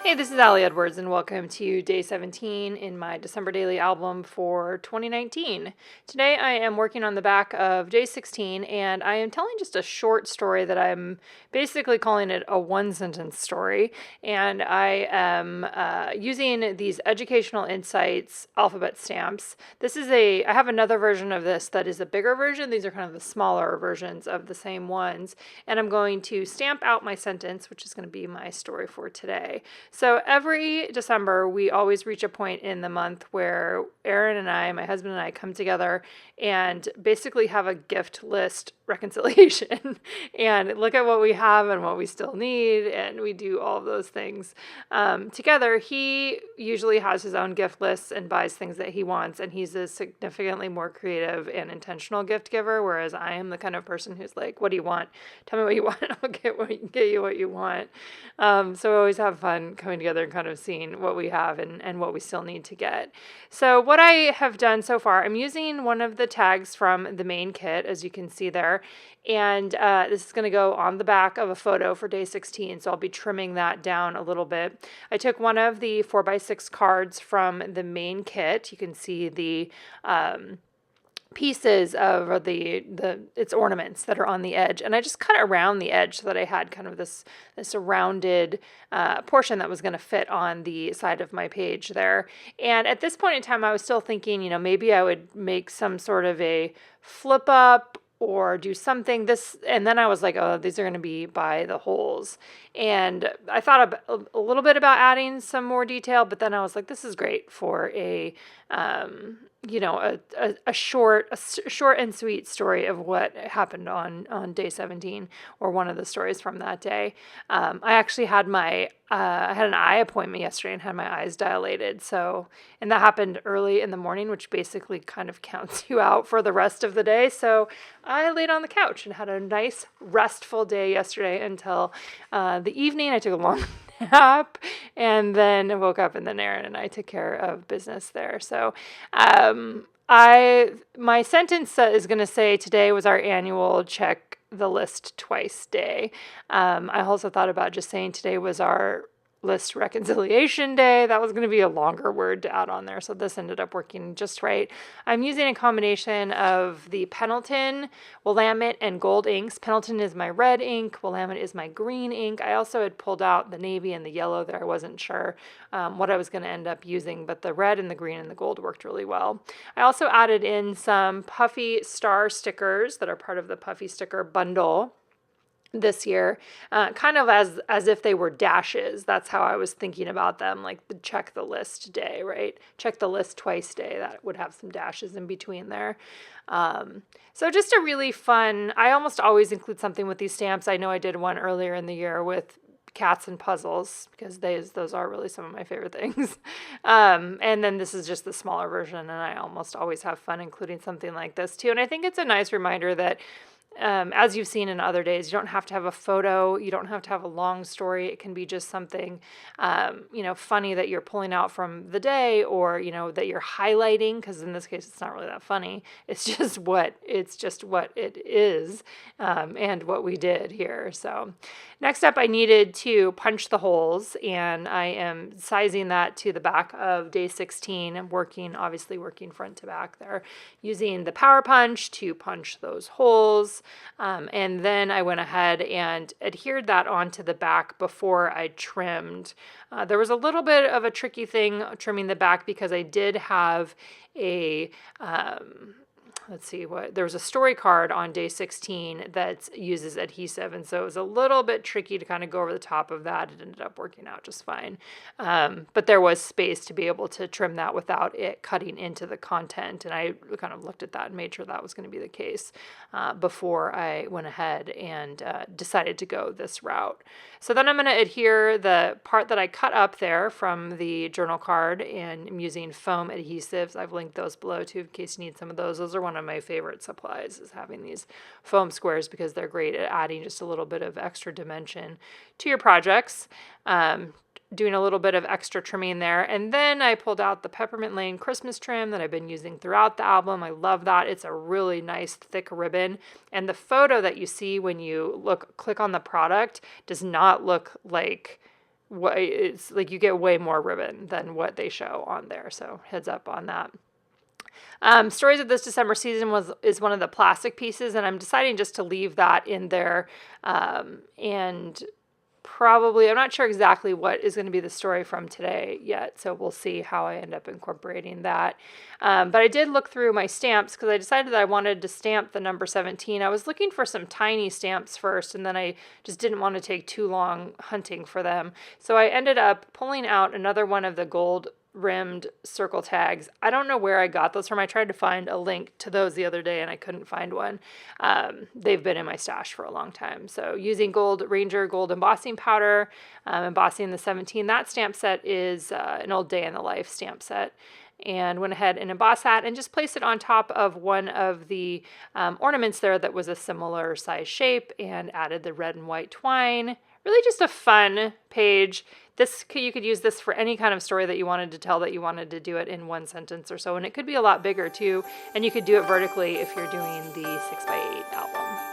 Hey, this is Ali Edwards, and welcome to day 17 in my December Daily album for 2019. Today I am working on the back of day 16, and I am telling just a short story that I'm basically calling it a one-sentence story. And I am using these Educational Insights alphabet stamps. I have another version of this that is a bigger version. These are kind of the smaller versions of the same ones. And I'm going to stamp out my sentence, which is going to be my story for today. So every December, we always reach a point in the month where Aaron and I, my husband and I, come together and basically have a gift list reconciliation and look at what we have and what we still need. And we do all of those things together. He usually has his own gift lists and buys things that he wants. And he's a significantly more creative and intentional gift giver, whereas I am the kind of person who's like, what do you want? Tell me what you want. I'll get you what you want. So we always have fun coming together and kind of seeing what we have and what we still need to get. So what I have done so far, I'm using one of the tags from the main kit, as you can see there. And this is going to go on the back of a photo for day 16, so I'll be trimming that down a little bit. I took one of the 4x6 cards from the main kit. You can see the pieces of its ornaments that are on the edge, and I just cut around the edge so that I had kind of this rounded portion that was going to fit on the side of my page there. And at this point in time, I was still thinking, maybe I would make some sort of a flip up or do something this, and then I was like, oh, these are going to be by the holes. And I thought a little bit about adding some more detail, but then I was like, this is great for a short and sweet story of what happened on day 17, or one of the stories from that day. I actually had I had an eye appointment yesterday and had my eyes dilated. And that happened early in the morning, which basically kind of counts you out for the rest of the day. So I laid on the couch and had a nice restful day yesterday until the evening. I took a long nap and then I woke up, and then Aaron and I took care of business there. So my sentence is going to say today was our annual check the list twice day. I also thought about just saying today was our list reconciliation day. That was going to be a longer word to add on there, so this ended up working just right. I'm using a combination of the Pendleton, Willamette, and gold inks. Pendleton is my red ink, Willamette is my green ink. I also had pulled out the navy and the yellow there. I wasn't sure what I was going to end up using, but the red and the green and the gold worked really well. I also added in some puffy star stickers that are part of the puffy sticker bundle this year, kind of as if they were dashes. That's how I was thinking about them, like the check the list day, right? Check the list twice day. That would have some dashes in between there. So just a really fun, I almost always include something with these stamps. I know I did one earlier in the year with cats and puzzles, because those are really some of my favorite things. And then this is just the smaller version, and I almost always have fun including something like this too. And I think it's a nice reminder that as you've seen in other days, you don't have to have a photo. You don't have to have a long story. It can be just something, funny that you're pulling out from the day, or, that you're highlighting, because in this case, it's not really that funny. It's just what it is, and what we did here. So next up, I needed to punch the holes, and I am sizing that to the back of day 16. I'm obviously working front to back there, using the power punch to punch those holes. And then I went ahead and adhered that onto the back before I trimmed. There was a little bit of a tricky thing trimming the back, because I did have a there was a story card on day 16 that uses adhesive, and so it was a little bit tricky to kind of go over the top of that. It ended up working out just fine, but there was space to be able to trim that without it cutting into the content, and I kind of looked at that and made sure that was going to be the case before I went ahead and decided to go this route. So then I'm going to adhere the part that I cut up there from the journal card, and I'm using foam adhesives. I've linked those below too in case you need some of those. Those are one of my favorite supplies, is having these foam squares, because they're great at adding just a little bit of extra dimension to your projects. Doing a little bit of extra trimming there. And then I pulled out the Peppermint Lane Christmas trim that I've been using throughout the album. I love that. It's a really nice thick ribbon. And the photo that you see when you click on the product does not look like it's like you get way more ribbon than what they show on there. So heads up on that. Stories of this December season is one of the plastic pieces, and I'm deciding just to leave that in there. And probably, I'm not sure exactly what is going to be the story from today yet, so we'll see how I end up incorporating that. But I did look through my stamps because I decided that I wanted to stamp the number 17. I was looking for some tiny stamps first, and then I just didn't want to take too long hunting for them. So I ended up pulling out another one of the gold rimmed circle tags. I don't know where I got those from. I tried to find a link to those the other day and I couldn't find one. They've been in my stash for a long time. So using Gold Ranger gold embossing powder, embossing the 17. That stamp set is an old day in the life stamp set. And went ahead and embossed that and just placed it on top of one of the ornaments there that was a similar size shape, and added the red and white twine. Really just a fun page. You could use this for any kind of story that you wanted to tell, that you wanted to do it in one sentence or so. And it could be a lot bigger too. And you could do it vertically if you're doing the 6x8 album.